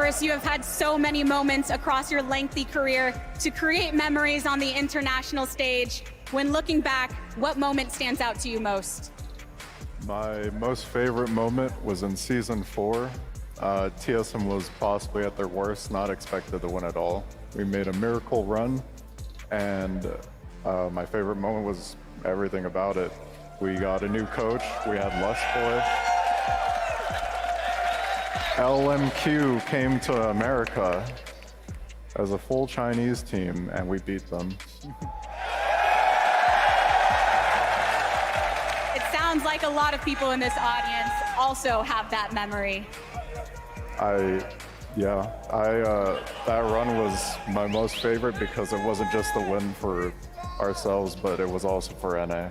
course, you have had so many moments across your lengthy career to create memories on the international stage. When looking back, what moment stands out to you most? My most favorite moment was in season 4. TSM was possibly at their worst, not expected to win at all. We made a miracle run, and my favorite moment was everything about it. We got a new coach, we had less for it. LMQ came to America as a full Chinese team, and we beat them. It sounds like a lot of people in this audience also have that memory. That run was my most favorite because it wasn't just a win for ourselves, but it was also for NA.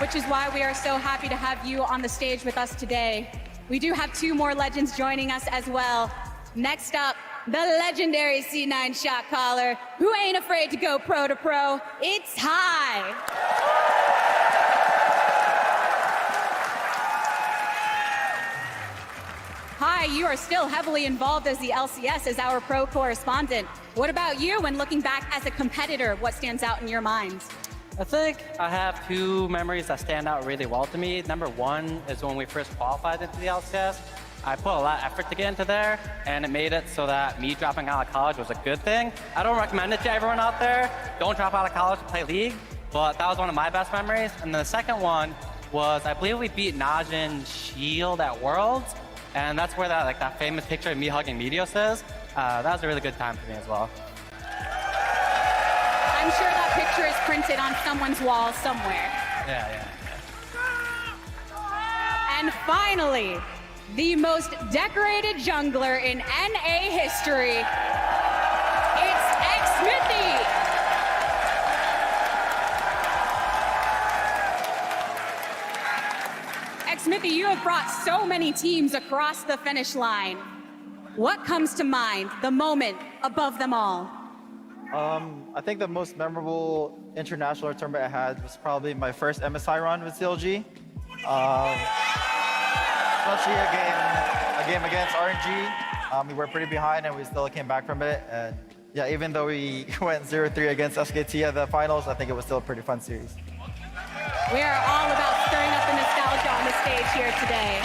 Which is why we are so happy to have you on the stage with us today. We do have 2 more legends joining us as well. Next up, the legendary C9 shot caller, who ain't afraid to go pro to pro. It's High. Hi, you are still heavily involved as the LCS as our pro correspondent. What about you when looking back as a competitor? What stands out in your mind? I think I have 2 memories that stand out really well to me. Number 1 is when we first qualified into the LCS. I put a lot of effort to get into there, and it made it so that me dropping out of college was a good thing. I don't recommend it to everyone out there. Don't drop out of college to play League, but that was one of my best memories. And the second one was, I believe we beat Najin Shield at Worlds, and that's where that famous picture of me hugging Meteos is. That was a really good time for me as well. I'm sure that picture is printed on someone's wall somewhere. Yeah. And finally, the most decorated jungler in NA history. It's Xmithy. Xmithy, you have brought so many teams across the finish line. What comes to mind, the moment above them all? I think the most memorable international tournament I had was probably my first MSI run with CLG. Especially a game against RNG. We were pretty behind and we still came back from it. And yeah, even though we went 0-3 against SKT at the finals, I think it was still a pretty fun series. We are all about stirring up the nostalgia on the stage here today.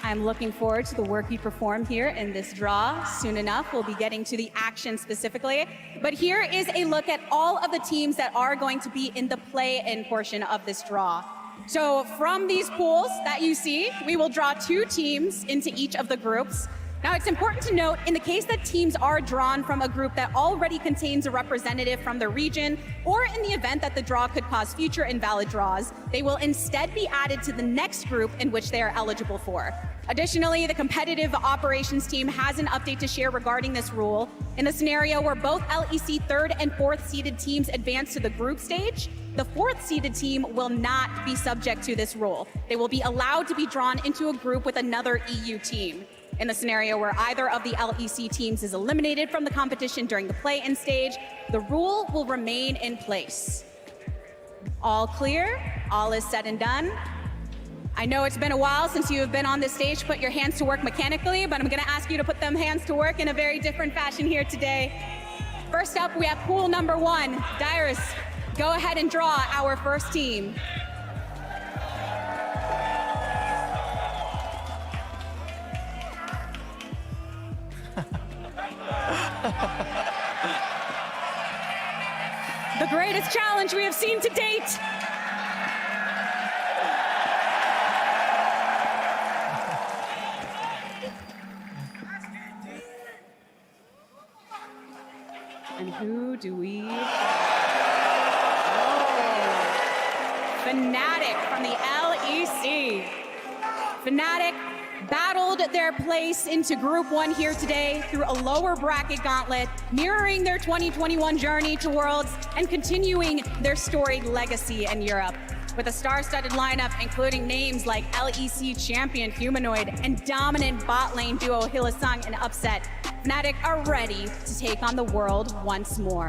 I'm looking forward to the work you perform here in this draw. Soon enough, we'll be getting to the action specifically. But here is a look at all of the teams that are going to be in the play-in portion of this draw. So from these pools that you see, we will draw 2 teams into each of the groups. Now, it's important to note, in the case that teams are drawn from a group that already contains a representative from the region, or in the event that the draw could cause future invalid draws, they will instead be added to the next group in which they are eligible for. Additionally, the competitive operations team has an update to share regarding this rule. In the scenario where both LEC 3rd and 4th seeded teams advance to the group stage, the 4th seeded team will not be subject to this rule. They will be allowed to be drawn into a group with another EU team. In the scenario where either of the LEC teams is eliminated from the competition during the play-in stage, the rule will remain in place. All clear? All is said and done? I know it's been a while since you have been on this stage to put your hands to work mechanically, but I'm going to ask you to put them hands to work in a very different fashion here today. First up, we have pool number 1. Dyrus, go ahead and draw our first team. The greatest challenge we have seen to date. And who do we have? Oh, Fnatic from the LEC. Fnatic battled their place into Group 1 here today through a lower bracket gauntlet, mirroring their 2021 journey to Worlds and continuing their storied legacy in Europe. With a star-studded lineup including names like LEC champion Humanoid and dominant bot lane duo Hylissang and Upset, Fnatic are ready to take on the world once more.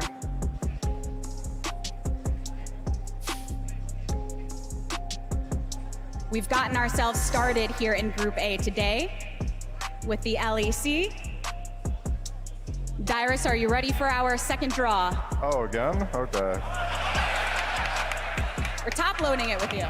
We've gotten ourselves started here in Group A today with the LEC. Dyrus, are you ready for our second draw? Oh, again? Okay. We're top loading it with you.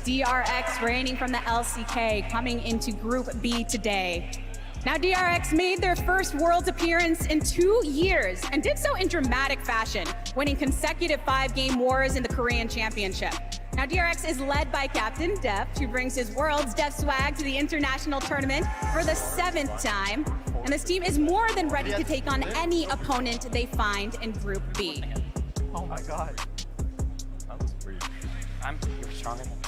DRX reigning from the LCK coming into Group B today. Now DRX made their first Worlds appearance in 2 years and did so in dramatic fashion, winning consecutive 5-game wars in the Korean Championship. Now DRX is led by Captain Def, who brings his Worlds Def swag to the international tournament for the 7th time. And this team is more than ready to take on any opponent they find in Group B. Oh my god. That was weird. You're stronger than me.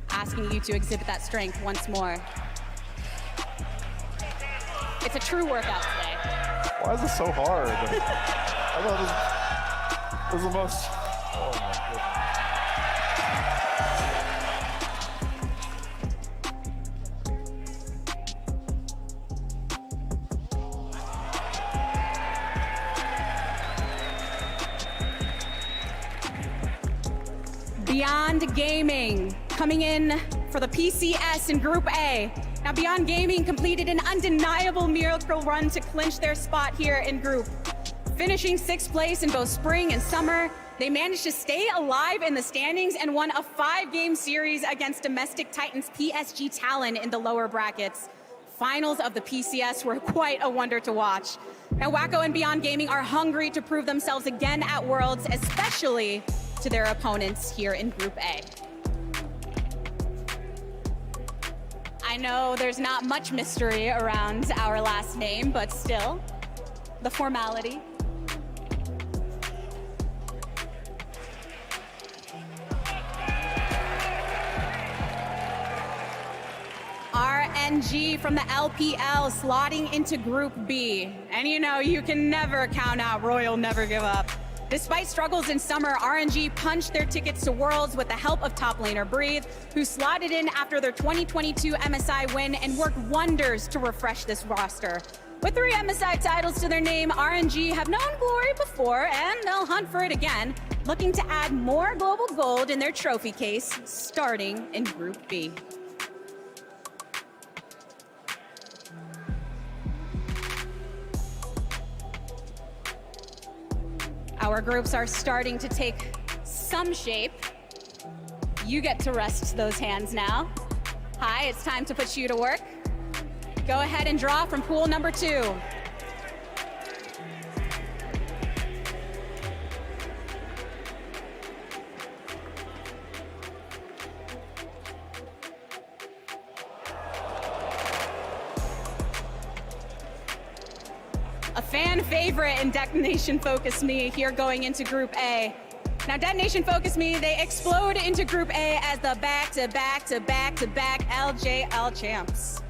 Asking you to exhibit that strength once more. It's a true workout today. Why is it so hard? I thought it was the most... Oh my goodness. Beyond Gaming coming in for the PCS in Group A. Now Beyond Gaming completed an undeniable miracle run to clinch their spot here in Group. Finishing 6th place in both spring and summer, they managed to stay alive in the standings and won a 5-game series against domestic titans PSG Talon in the lower brackets. Finals of the PCS were quite a wonder to watch. Now Wacko and Beyond Gaming are hungry to prove themselves again at Worlds, especially to their opponents here in Group A. I know there's not much mystery around our last name, but still, the formality. RNG from the LPL slotting into Group B. And you know, you can never count out Royal Never Give Up. Despite struggles in summer, RNG punched their tickets to Worlds with the help of top laner Breathe, who slotted in after their 2022 MSI win and worked wonders to refresh this roster. With 3 MSI titles to their name, RNG have known glory before, and they'll hunt for it again, looking to add more global gold in their trophy case, starting in Group B. Our groups are starting to take some shape. You get to rest those hands now. Hi, it's time to put you to work. Go ahead and draw from pool number 2. A fan favorite in Detonation Focus Me here going into Group A. Now Detonation Focus Me, they explode into Group A as the back-to-back-to-back-to-back LJL champs.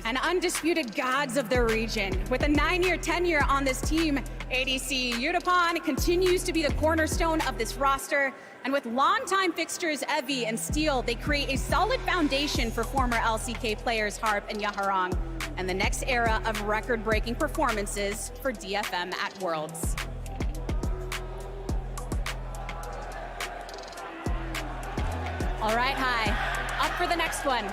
And undisputed gods of their region. With a 9-year tenure on this team, ADC Yutapon continues to be the cornerstone of this roster. And with longtime fixtures Evie and Steel, they create a solid foundation for former LCK players Harp and Yaharong, and the next era of record-breaking performances for DFM at Worlds. All right, Hi, up for the next one.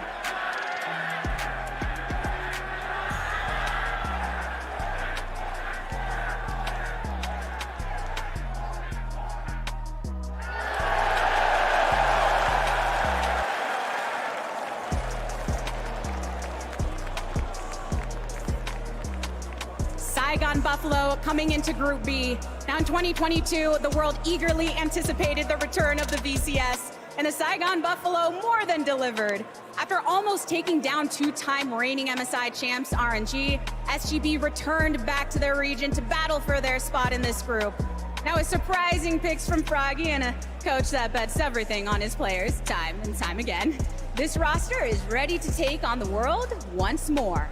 Saigon Buffalo coming into Group B. Now in 2022, the world eagerly anticipated the return of the VCS, and the Saigon Buffalo more than delivered. After almost taking down 2-time reigning MSI champs RNG, SGB returned back to their region to battle for their spot in this group. Now with surprising picks from Froggy and a coach that bets everything on his players time and time again, this roster is ready to take on the world once more.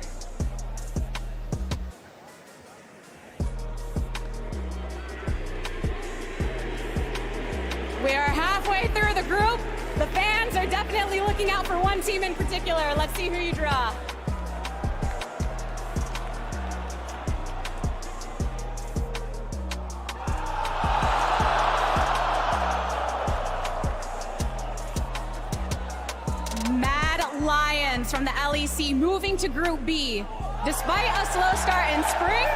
halfway through the group, the fans are definitely looking out for one team in particular. Let's see who you draw. Mad Lions from the LEC moving to Group B. Despite a slow start in spring,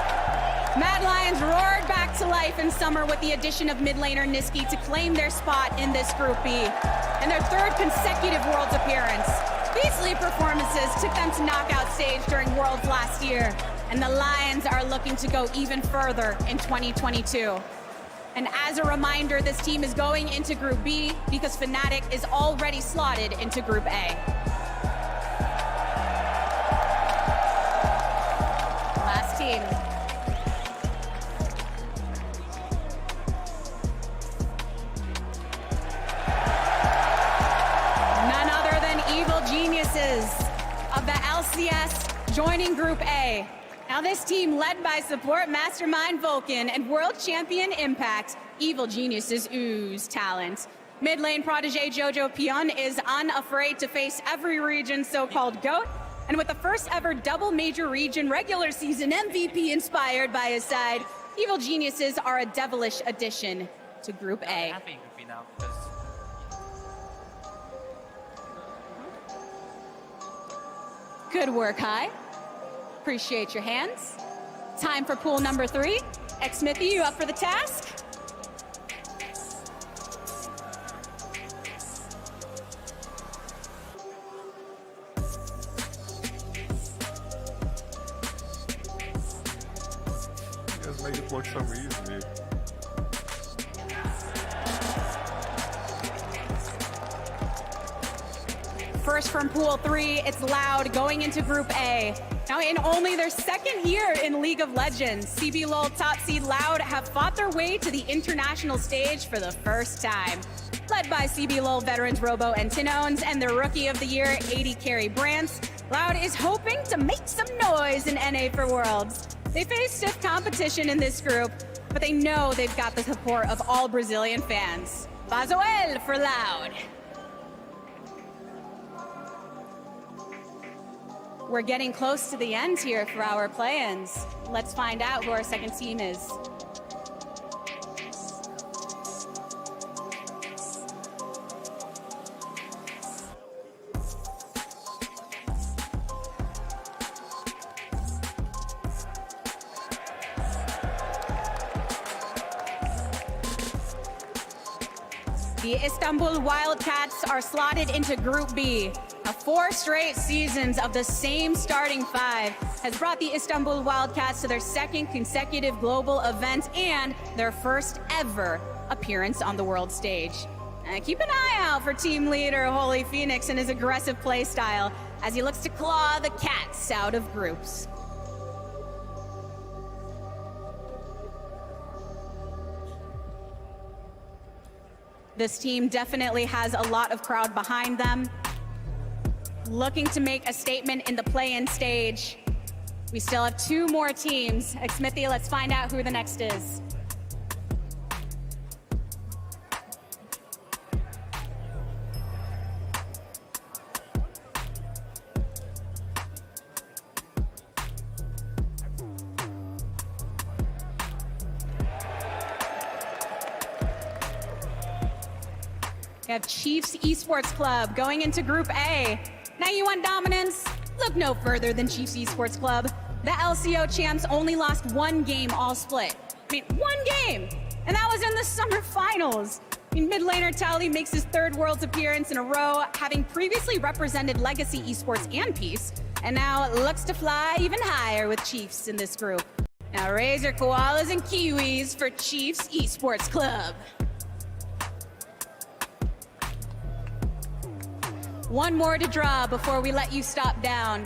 Mad Lions roared back to life in summer with the addition of mid laner Niski to claim their spot in this Group B and their third consecutive Worlds appearance. These lead performances took them to knockout stage during Worlds last year, and the Lions are looking to go even further in 2022. And as a reminder, this team is going into Group B because Fnatic is already slotted into Group A. Last team. None other than Evil Geniuses of the LCS joining Group A. Now this team, led by support mastermind Vulcan and world champion Impact, Evil Geniuses ooze talent. Mid lane protege Jojo Pion is unafraid to face every region's so-called GOAT, and with the first ever double major region regular season MVP inspired by his side, Evil Geniuses are a devilish addition to Group A. Happy in Group B now because Good work, Hi. Appreciate your hands. Time for pool number 3. X-Smithy, you up for the task? You guys make it look so easy. First from pool 3, it's Loud going into Group A. Now in only their second year in League of Legends, CBLOL top seed Loud have fought their way to the international stage for the first time. Led by CBLOL veterans Robo and Tinones and their Rookie of the Year, 80 carry Brance, Loud is hoping to make some noise in NA for Worlds. They face stiff competition in this group, but they know they've got the support of all Brazilian fans. Bazoel for Loud. We're getting close to the end here for our play-ins. Let's find out who our second team is. The Istanbul Wildcats are slotted into Group B. Now, 4 straight seasons of the same starting 5 has brought the Istanbul Wildcats to their second consecutive global event and their first ever appearance on the world stage. Keep an eye out for team leader Holy Phoenix and his aggressive play style as he looks to claw the cats out of groups. This team definitely has a lot of crowd behind them, looking to make a statement in the play-in stage. We still have 2 more teams. Xmithy, let's find out who the next is. We have Chiefs Esports Club going into Group A. Now you want dominance? Look no further than Chiefs Esports Club. The LCO champs only lost 1 game all split. I mean, 1 game! And that was in the summer finals. I mean, mid laner Tally makes his 3rd Worlds appearance in a row, having previously represented Legacy Esports and Peace, and now looks to fly even higher with Chiefs in this group. Now Razor Koalas and Kiwis for Chiefs Esports Club. 1 more to draw before we let you stop down.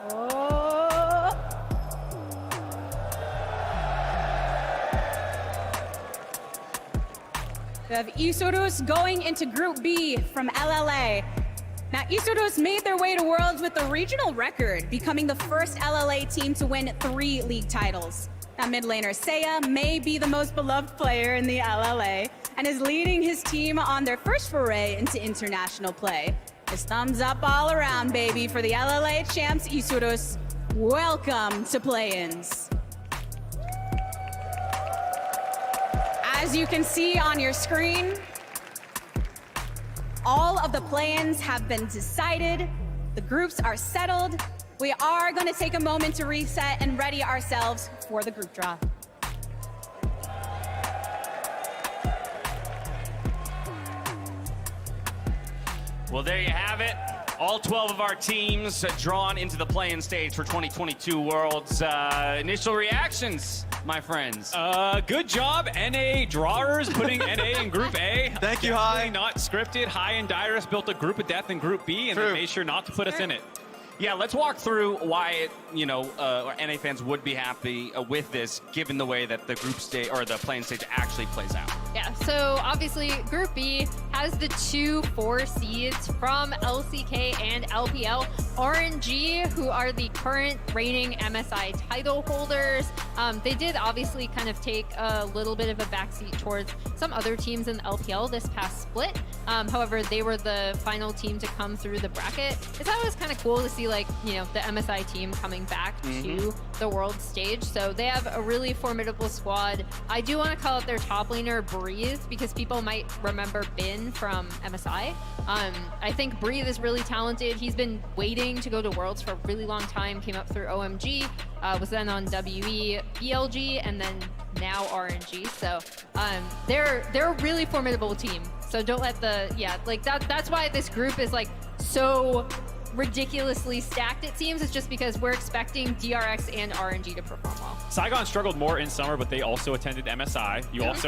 Oh. We have Isurus going into Group B from LLA. Now, Isudos made their way to Worlds with a regional record, becoming the first LLA team to win 3 league titles. Now, mid laner Seiya may be the most beloved player in the LLA and is leading his team on their first foray into international play. It's thumbs up all around, baby, for the LLA champs Isudos. Welcome to play-ins. As you can see on your screen, all of the play-ins have been decided. The groups are settled. We are going to take a moment to reset and ready ourselves for the group draw. Well, there you have it. All 12 of our teams drawn into the play-in stage for 2022 Worlds. Initial reactions, my friends. Good job, NA drawers, putting NA in Group A. Thank you, Definitely Hai. not scripted. Hai and Dyrus built a group of death in Group B, and True. they made sure not to put us in it. Yeah, let's walk through why NA fans would be happy with this, given the way that the group stage or the play-in stage actually plays out. Yeah, so obviously Group B has the 2 4 seeds from LCK and LPL. RNG, who are the current reigning MSI title holders, they did obviously kind of take a little bit of a backseat towards some other teams in the LPL this past split. However, they were the final team to come through the bracket. It's always kind of cool to see, like, the MSI team coming back to the world stage. So they have a really formidable squad. I do want to call out their top laner, Breathe, because people might remember Bin from MSI. I think Breathe is really talented. He's been waiting to go to Worlds for a really long time, came up through OMG, was then on WE, BLG, and then now RNG. So they're a really formidable team. So don't let that's why this group is like so ridiculously stacked, it seems. It's just because we're expecting DRX and RNG to perform well. Saigon struggled more in summer, but they also attended MSI. You also